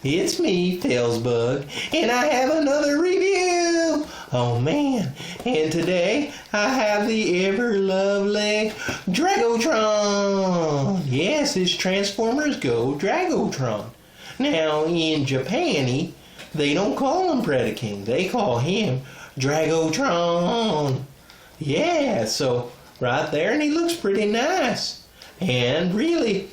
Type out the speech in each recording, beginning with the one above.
It's me, felzbug, and I have another review. Oh man, and today I have the ever lovely Dragotron. Yes, it's Transformers Go Dragotron. Now in Japan, they don't call him Predaking, they call him Dragotron. Yeah, so right there, and he looks pretty nice. And really,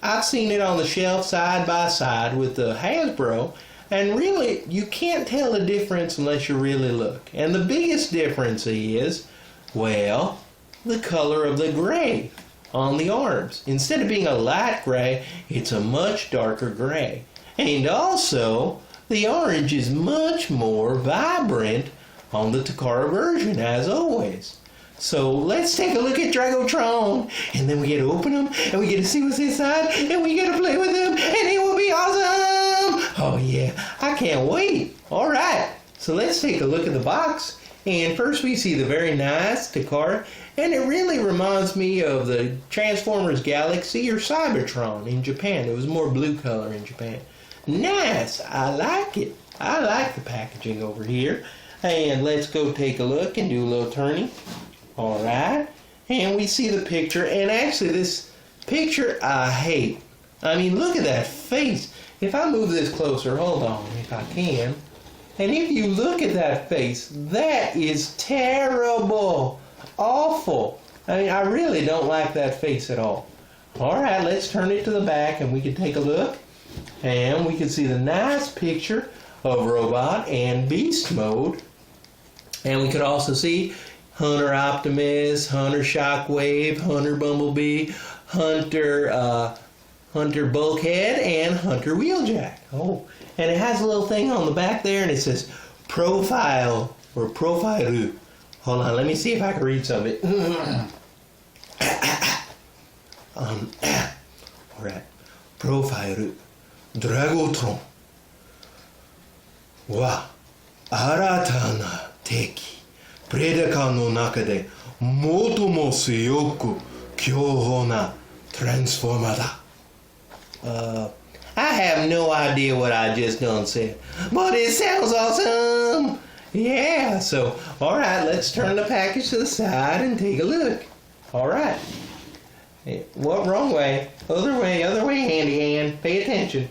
I've seen it on the shelf side by side with the Hasbro, and really you can't tell the difference unless you really look. And the biggest difference is, well, the color of the gray on the arms. Instead of being a light gray, it's a much darker gray. And also, the orange is much more vibrant on the Takara version, as always. So let's take a look at Dragotron, and then we get to open them, and we get to see what's inside, and we get to play with them, and it will be awesome! Oh yeah, I can't wait! Alright, so let's take a look at the box, and first we see the very nice Takara, and it really reminds me of the Transformers Galaxy or Cybertron in Japan. It was more blue color in Japan. Nice! I like it. I like the packaging over here. And let's go take a look and do a little turning. Alright, and we see the picture, and actually this picture I hate. I mean, look at that face. If I move this closer, hold on if I can, and if you look at that face, that is terrible, awful. I mean, I really don't like that face at all. Alright, let's turn it to the back and we can take a look, and we can see the nice picture of Robot and Beast mode, and we could also see Hunter Optimus, Hunter Shockwave, Hunter Bumblebee, Hunter Bulkhead, and Hunter Wheeljack. Oh, and it has a little thing on the back there, and it says Profile or Profile. Hold on, let me see if I can read some of it. Alright. Profile Dragotron wa aratana teki Predaking の中で最も強く強砲なトランスフォーマーだ。I have no idea what I just done said, but it sounds awesome. Yeah, so alright, let's turn the package to the side and take a look. Alright. What, wrong way? Other way, handy hand. Pay attention.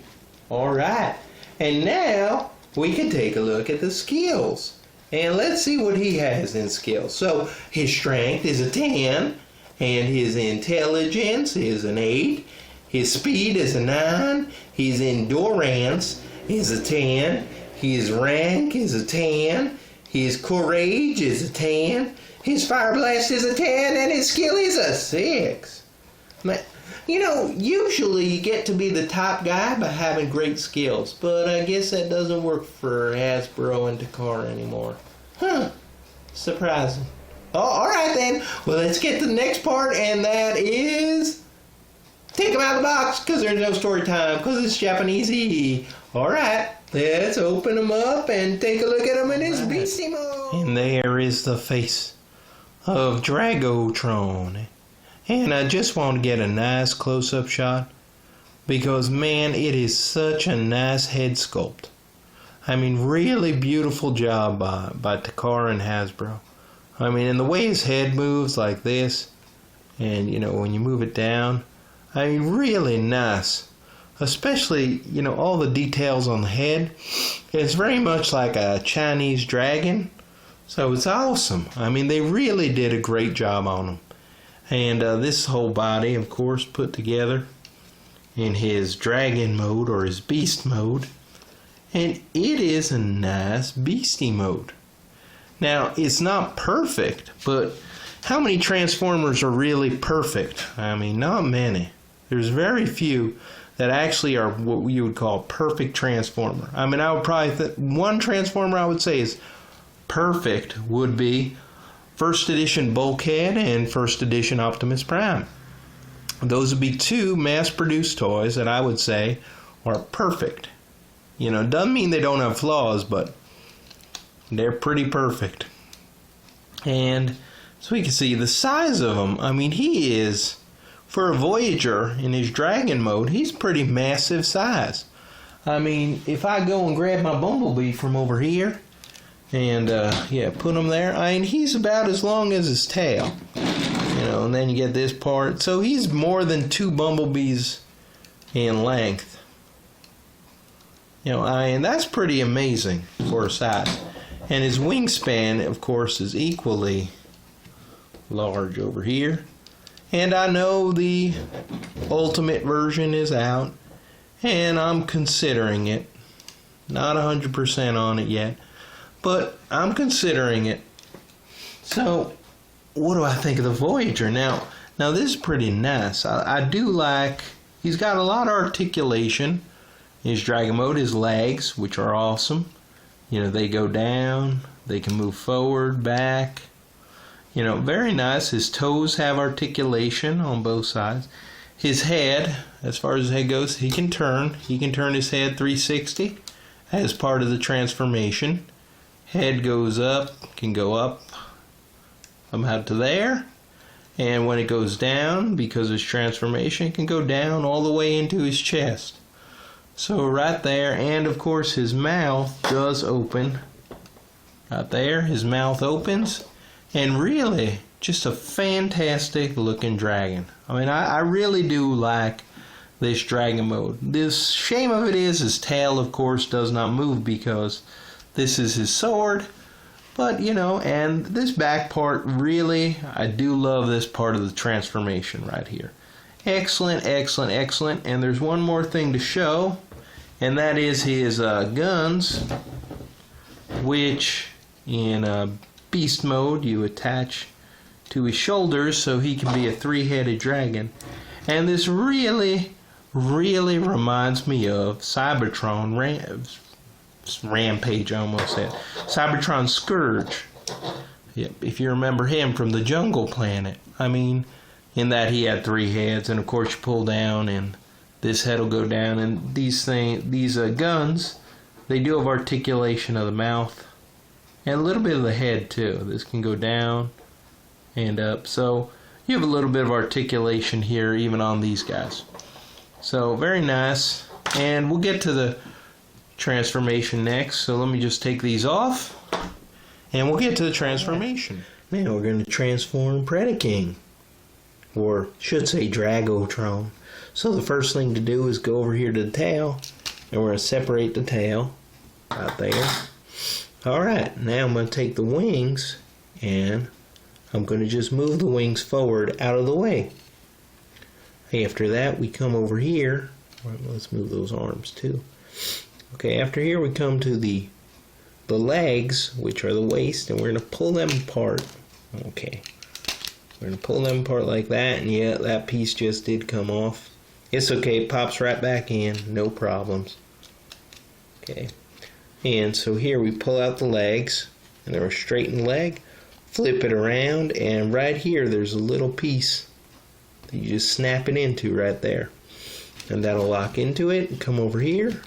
Alright. And now we can take a look at the skills. And let's see what he has in skills. So his strength is a 10, and his intelligence is an 8, his speed is a 9, his endurance is a 10, his rank is a 10, his courage is a 10, his fire blast is a 10, and his skill is a 6. You know, usually you get to be the top guy by having great skills, but I guess that doesn't work for Hasbro and Takara anymore. Huh. Surprising. Oh, alright then. Well, let's get to the next part, and that is take them out of the box, because there's no story time, because it's Japanesey. Alright, let's open them up and take a look at them in his beastie mode. And there is the face of Dragotron. And I just want to get a nice close-up shot, because man, it is such a nice head sculpt. I mean, really beautiful job by Takara and Hasbro. I mean, and the way his head moves like this, and you know, when you move it down, I mean, really nice. Especially, you know, all the details on the head. It's very much like a Chinese dragon, so it's awesome. I mean, they really did a great job on him. And this whole body, of course, put together in his dragon mode or his beast mode. And it is a nice beastie mode. Now, it's not perfect, but how many Transformers are really perfect? I mean, not many. There's very few that actually are what you would call perfect Transformer. I mean, I would probably one Transformer I would say is perfect would be First Edition Bulkhead and First Edition Optimus Prime. Those would be two mass-produced toys that I would say are perfect. You know, doesn't mean they don't have flaws, but they're pretty perfect. And so we can see the size of him. I mean, he is, for a Voyager in his Dragon mode, he's pretty massive size. I mean, if I go and grab my bumblebee from over here and yeah, put him there, I mean, he's about as long as his tail, you know, and then you get this part. So he's more than 2 bumblebees in length. You know, and that's pretty amazing for a size. And his wingspan, of course, is equally large over here. And I know the ultimate version is out, and I'm considering it. Not 100% on it yet, but I'm considering it. So, what do I think of the Voyager? Now this is pretty nice. I do like, he's got a lot of articulation. His Dragon Mode, his legs, which are awesome. You know, they go down, they can move forward, back. You know, very nice. His toes have articulation on both sides. His head, as far as his head goes, he can turn. He can turn his head 360 as part of the transformation. Head goes up, can go up somehow to there. And when it goes down, because of his transformation, it can go down all the way into his chest. So right there, and of course his mouth does open. Right there, his mouth opens. And really, just a fantastic looking dragon. I mean, I really do like this Dragon Mode. This shame of it is his tail, of course, does not move because this is his sword. But, you know, and this back part, really, I do love this part of the transformation right here. Excellent, excellent, excellent. And there's one more thing to show, and that is his guns, which in beast mode you attach to his shoulders so he can be a 3-headed dragon. And this really reminds me of Cybertron Rampage, I almost said. Cybertron Scourge. Yep, if you remember him from the Jungle Planet. I mean, in that he had 3 heads, and of course you pull down and this head will go down, and these guns, they do have articulation of the mouth and a little bit of the head too. This can go down and up, so you have a little bit of articulation here even on these guys. So very nice, and we'll get to the transformation next. So let me just take these off and we'll get to the transformation. Now we're going to transform Predaking, or should say Dragotron. So the first thing to do is go over here to the tail, and we're going to separate the tail right there. Alright, now I'm going to take the wings and I'm going to just move the wings forward out of the way. After that we come over here. Right, let's move those arms too. Okay, after here we come to the legs, which are the waist, and we're going to pull them apart. Okay, we're going to pull them apart like that, and yeah, that piece just did come off. It's okay, it pops right back in, no problems. Okay, and so here we pull out the legs, and they're a straightened leg, flip it around, and right here there's a little piece that you just snap it into right there. And that'll lock into it, and come over here,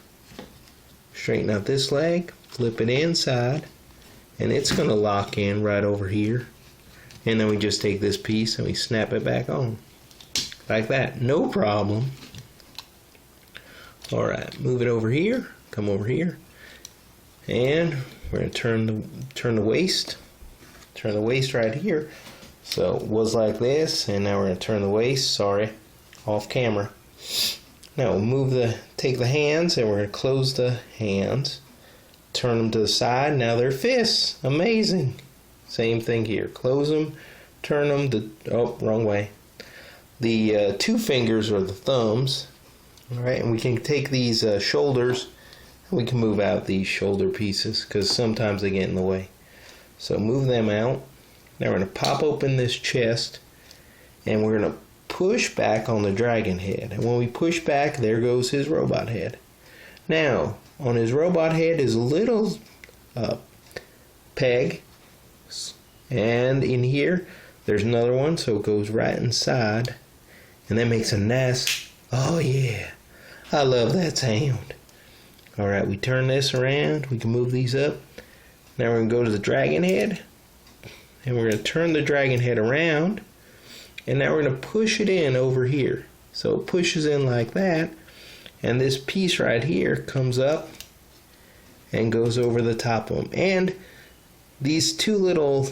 straighten out this leg, flip it inside, and it's going to lock in right over here. And then we just take this piece and we snap it back on. Like that, no problem. Alright, move it over here, come over here, and we're going to turn the waist. Turn the waist right here. So it was like this, and now we're going to turn the waist, sorry, off camera. Now we'll take the hands, and we're going to close the hands, turn them to the side. Now they're fists. Amazing. Same thing here. Close them, turn them to, oh, wrong way. The 2 fingers are the thumbs. Alright, and we can take these shoulders, and we can move out these shoulder pieces, because sometimes they get in the way. So move them out. Now we're going to pop open this chest, and we're going to push back on the dragon head. And when we push back, there goes his robot head. Now, on his robot head is a little peg, and in here there's another one, so it goes right inside, and that makes a nice, oh yeah, I love that sound. Alright, we turn this around, we can move these up. Now we're going to go to the dragon head, and we're going to turn the dragon head around, and now we're going to push it in over here. So it pushes in like that, And this piece right here comes up and goes over the top of them. And these two little,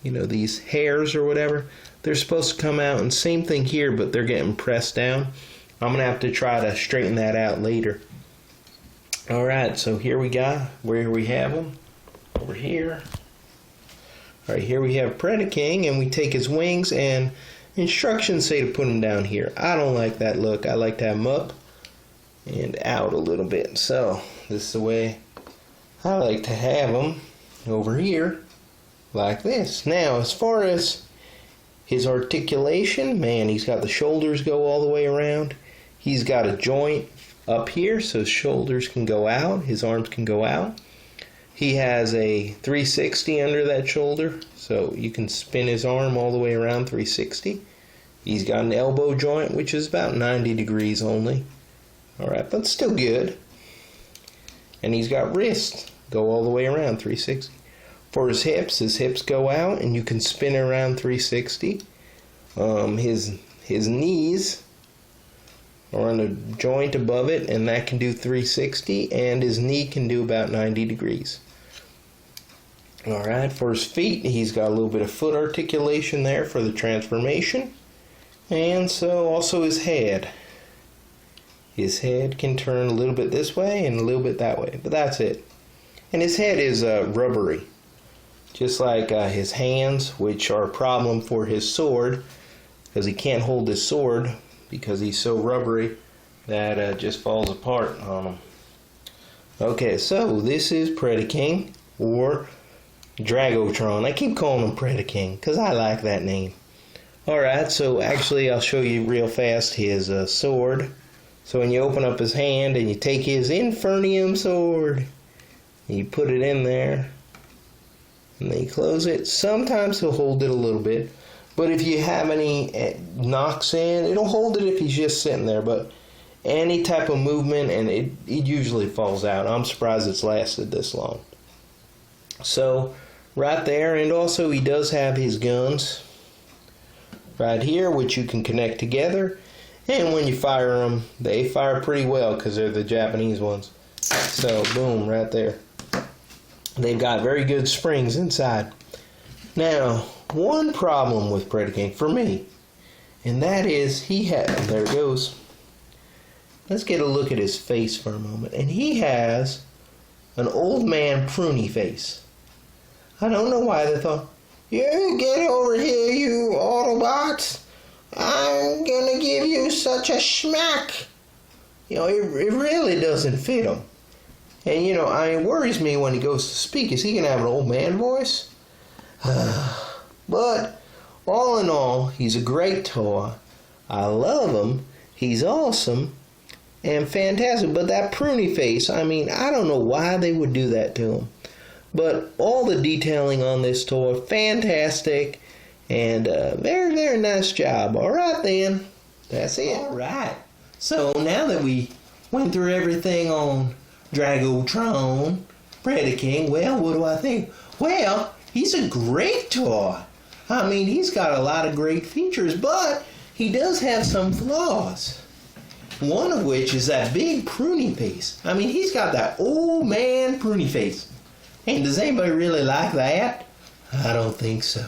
these hairs or whatever, they're supposed to come out, and same thing here, but they're getting pressed down. I'm gonna have to try to straighten that out later. Alright, so here we got where we have them over here. Alright, here we have Predaking, and we take his wings, and instructions say to put him down here. I don't like that look. I like to have him up and out a little bit. So this is the way I like to have him, over here like this. Now, as far as his articulation, man, he's got the shoulders go all the way around. He's got a joint up here so his shoulders can go out, his arms can go out. He has a 360 under that shoulder, so you can spin his arm all the way around 360. He's got an elbow joint, which is about 90 degrees only. Alright, but still good. And he's got wrists, go all the way around 360. For his hips go out, and you can spin around 360. His knees are on a joint above it, and that can do 360, and his knee can do about 90 degrees. Alright, for his feet, he's got a little bit of foot articulation there for the transformation. And so also his head. His head can turn a little bit this way and a little bit that way, but that's it. And his head is rubbery, just like his hands, which are a problem for his sword, because he can't hold his sword because he's so rubbery that just falls apart on him. Okay, so this is Predaking, or Dragotron. I keep calling him Predaking because I like that name. Alright, so actually I'll show you real fast his sword. So when you open up his hand and you take his Infernium sword, you put it in there, and then you close it. Sometimes he'll hold it a little bit, but if you have any knocks in, it'll hold it if he's just sitting there. But any type of movement, and it usually falls out. I'm surprised it's lasted this long. So right there, and also he does have his guns right here, which you can connect together, and when you fire them, they fire pretty well because they're the Japanese ones. So boom, right there. They've got very good springs inside. Now, one problem with Predaking for me, and that is there it goes. Let's get a look at his face for a moment. And he has an old man pruny face. I don't know why they thought, you get over here, you Autobots. I'm gonna give you such a smack. It really doesn't fit him. And it worries me when he goes to speak. Is he gonna have an old man voice? But all in all, he's a great toy. I love him. He's awesome and fantastic. But that pruny face, I don't know why they would do that to him. But all the detailing on this toy, fantastic, and very, very nice job. All right, then. That's it. All right. So now that we went through everything on Dragotron, Predaking, well, what do I think? Well, he's a great toy. He's got a lot of great features, but he does have some flaws. One of which is that big pruny face. He's got that old man pruny face. And does anybody really like that? I don't think so.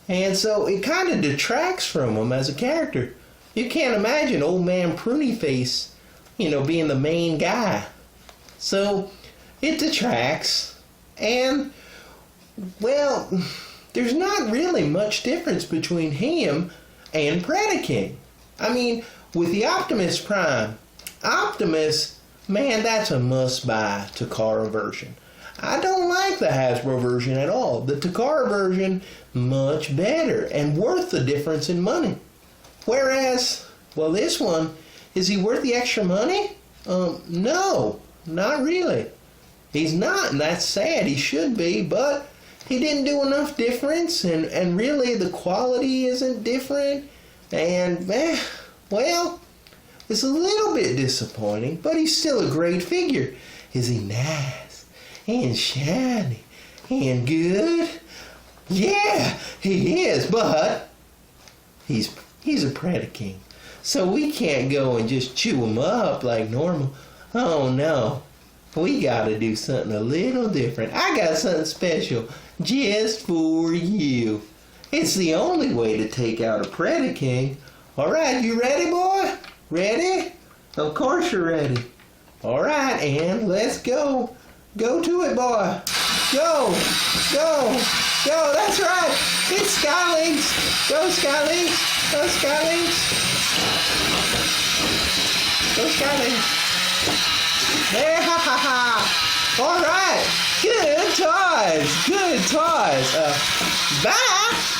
And so it kind of detracts from him as a character. You can't imagine old man pruny face, being the main guy. So it detracts. And, well, there's not really much difference between him and Predaking. With the Optimus Prime, Optimus, man, that's a must-buy Takara version. I don't like the Hasbro version at all. The Takara version, much better and worth the difference in money. Whereas, well, this one, is he worth the extra money? No, not really. He's not, and that's sad. He should be, but he didn't do enough difference, and really the quality isn't different. And, well, it's a little bit disappointing, but he's still a great figure. Is he nice and shiny and good? Yeah, he is, but he's a Predaking. so we can't go and just chew them up like normal. Oh no, we gotta do something a little different. I got something special just for you. It's the only way to take out a Predaking. Alright, you ready, boy? Ready? Of course you're ready. Alright, and let's go. Go to it, boy. Go, go, go. That's right. It's Skylynx. Go, Skylynx. Go, Skylynx. Go, Skylynx. There, ha, ha, ha. All right. Good toys. Good toys. Bye.